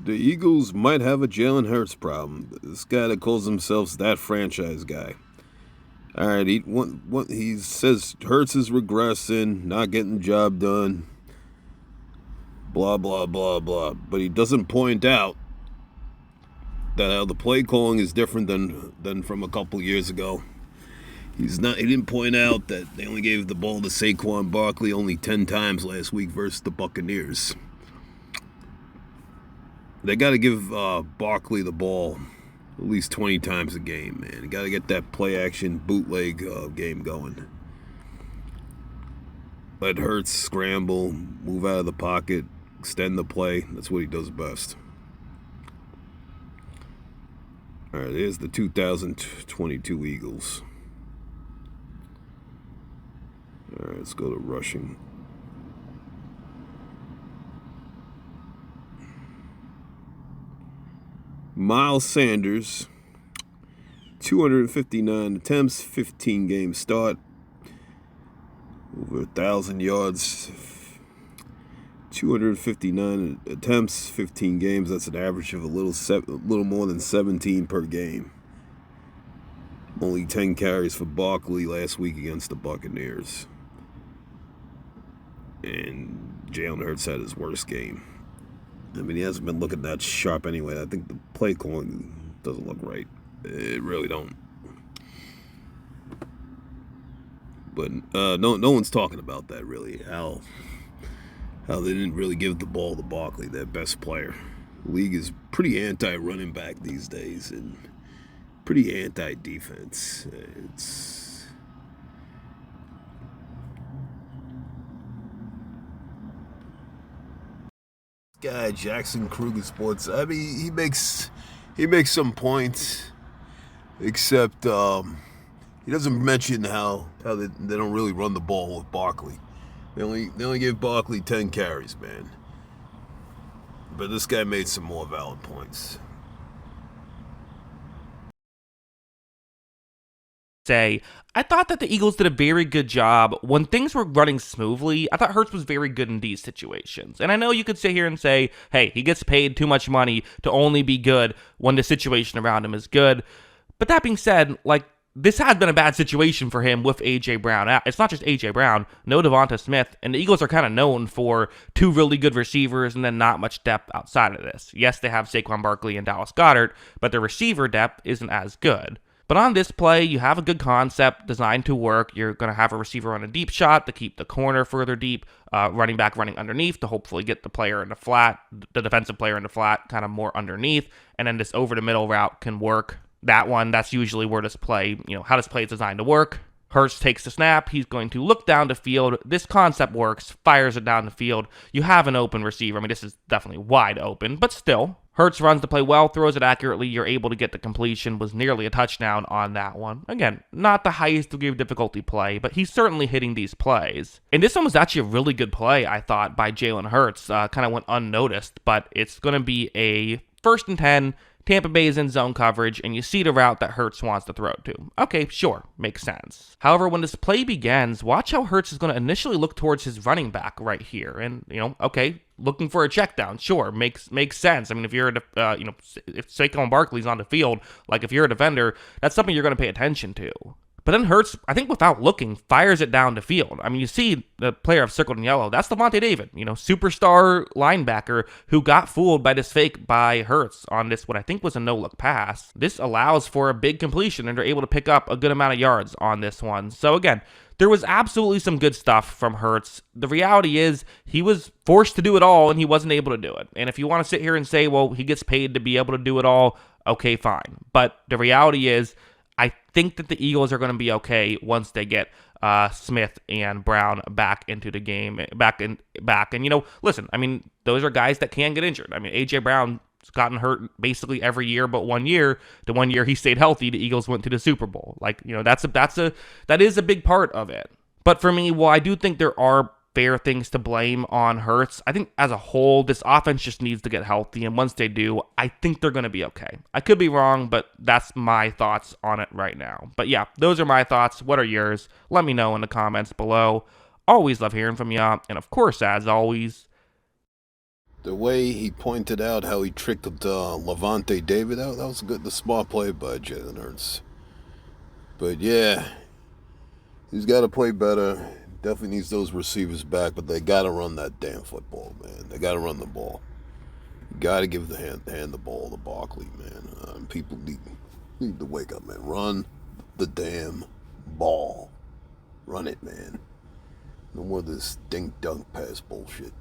The Eagles might have a Jalen Hurts problem. This guy that calls himself that franchise guy. All right, he says Hurts is regressing, not getting the job done, blah, blah, blah, blah. But he doesn't point out that how the play calling is different than from a couple years ago. He didn't point out that they only gave the ball to Saquon Barkley only 10 times last week versus the Buccaneers. They got to give Barkley the ball at least 20 times a game, man. Got to get that play action bootleg game going. Let Hurts scramble, move out of the pocket, extend the play. That's what he does best. All right, here's the 2022 Eagles. All right, let's go to rushing. Miles Sanders, 259 attempts, 15 game start, over 1,000 yards, 259 attempts, 15 games. That's an average of a little more than 17 per game. Only 10 carries for Barkley last week against the Buccaneers. And Jalen Hurts had his worst game. I mean, he hasn't been looking that sharp anyway. I think the play calling doesn't look right. It really don't. But no one's talking about that really. How they didn't really give the ball to Barkley, their best player. The league is pretty anti-running back these days and pretty anti-defense. It's guy Jackson Kruger Sports. I mean, he makes some points, except he doesn't mention how they don't really run the ball with Barkley. They only give Barkley 10 carries, man. But this guy made some more valid points. I thought that the Eagles did a very good job when things were running smoothly. I thought Hurts was very good in these situations. And I know you could sit here and say, hey, he gets paid too much money to only be good when the situation around him is good. But that being said, this has been a bad situation for him with A.J. Brown. It's not just A.J. Brown, no Devonta Smith, and the Eagles are kind of known for two really good receivers and then not much depth outside of this. Yes, they have Saquon Barkley and Dallas Goedert, but their receiver depth isn't as good. But on this play, you have a good concept designed to work. You're going to have a receiver on a deep shot to keep the corner further deep, running back running underneath to hopefully get the player in the flat, the defensive player in the flat, kind of more underneath, and then this over-the-middle route can work. That's usually where this play, how this play is designed to work. Hurts takes the snap. He's going to look down the field. This concept works, fires it down the field. You have an open receiver. I mean, this is definitely wide open, but still. Hurts runs the play well, throws it accurately. You're able to get the completion. Was nearly a touchdown on that one. Again, not the highest degree of difficulty play, but he's certainly hitting these plays. And this one was actually a really good play, I thought, by Jalen Hurts. Kind of went unnoticed, but it's going to be a 1st and 10. Tampa Bay is in zone coverage, and you see the route that Hurts wants to throw to. Okay, sure, makes sense. However, when this play begins, watch how Hurts is going to initially look towards his running back right here. And, okay, looking for a check down, sure, makes sense. I mean, if you're, if Saquon Barkley's on the field, if you're a defender, that's something you're going to pay attention to. But then Hurts, I think without looking, fires it down the field. I mean, you see the player I've circled in yellow. That's Lavonte David, superstar linebacker who got fooled by this fake by Hurts on this, what I think was a no-look pass. This allows for a big completion, and they're able to pick up a good amount of yards on this one. So again, there was absolutely some good stuff from Hurts. The reality is he was forced to do it all, and he wasn't able to do it. And if you want to sit here and say, well, he gets paid to be able to do it all, okay, fine. But the reality is, I think that the Eagles are going to be okay once they get Smith and Brown back into the game, back. And listen, I mean, those are guys that can get injured. I mean, A.J. Brown's gotten hurt basically every year but 1 year. The 1 year he stayed healthy, the Eagles went to the Super Bowl. That is a big part of it. But for me, while I do think there are fair things to blame on Hurts, I think as a whole, this offense just needs to get healthy, and once they do, I think they're going to be okay. I could be wrong, but that's my thoughts on it right now. But yeah, those are my thoughts. What are yours? Let me know in the comments below. Always love hearing from you, and of course, as always, The way he pointed out how he tricked Levante David out, that was good. The smart play by Jalen Hurts. But yeah, he's got to play better. Definitely needs those receivers back, but they got to run that damn football, man. They got to run the ball. Got to give hand the ball to Barkley, man. People need to wake up, man. Run the damn ball. Run it, man. No more of this dink dunk pass bullshit.